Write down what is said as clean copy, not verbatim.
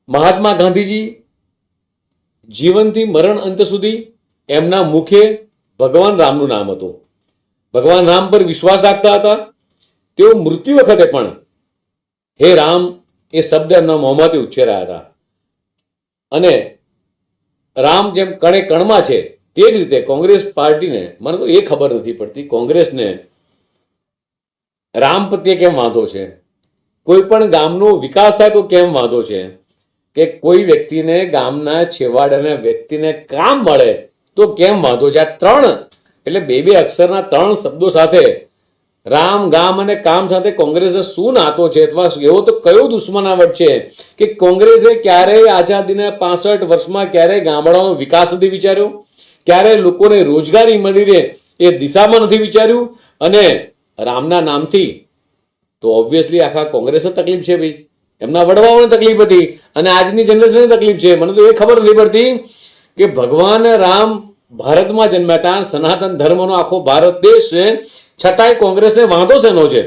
મહાત્મા ગાંધીજી જીવનથી મરણ અંત સુધી એમના મુખે ભગવાન રામનું નામ હતું. ભગવાન રામ પર વિશ્વાસ રાખતા હતા. તેઓ મૃત્યુ વખતે પણ હે રામ એ શબ્દ એમના મોંમાંથી ઉચ્ચાર્યા હતા. અને રામ જેમ કણે કણમાં છે તે જ રીતે કોંગ્રેસ પાર્ટીને મને તો એ ખબર નથી પડતી, કોંગ્રેસને રામ પ્રત્યે કેમ વાંધો છે? કોઈ પણ ગામનો વિકાસ થાય તો કેમ વાંધો છે? કે કોઈ વ્યક્તિને ગામના છેવાડાના વ્યક્તિને કામ મળે તો કેમ વાંધો છે? આ ત્રણ એટલે બે અક્ષરના ત્રણ શબ્દો સાથે રામ, ગામ અને કામ સાથે કોંગ્રેસે શું નાતો છે? અથવા એવો તો કયો દુશ્મનાવટ છે કે કોંગ્રેસે ક્યારેય આઝાદીના 65 વર્ષમાં ક્યારેય ગામડાનો વિકાસ નથી વિચાર્યો, ક્યારેય લોકોને રોજગારી મળી રહે એ દિશામાં નથી વિચાર્યું? અને રામના નામથી તો ઓબ્વિયસલી આખા કોંગ્રેસને તકલીફ છે ભાઈ, એમના વડવાઓને તકલીફ હતી અને આજની જનરેશનને તકલીફ છે. મને તો એ ખબર નથી પડતી કે ભગવાન રામ ભારતમાં જન્મ્યા હતા, સનાતન ધર્મનો આખો ભારત દેશ છે, છતાંય કોંગ્રેસને વાંધો શેનો છે?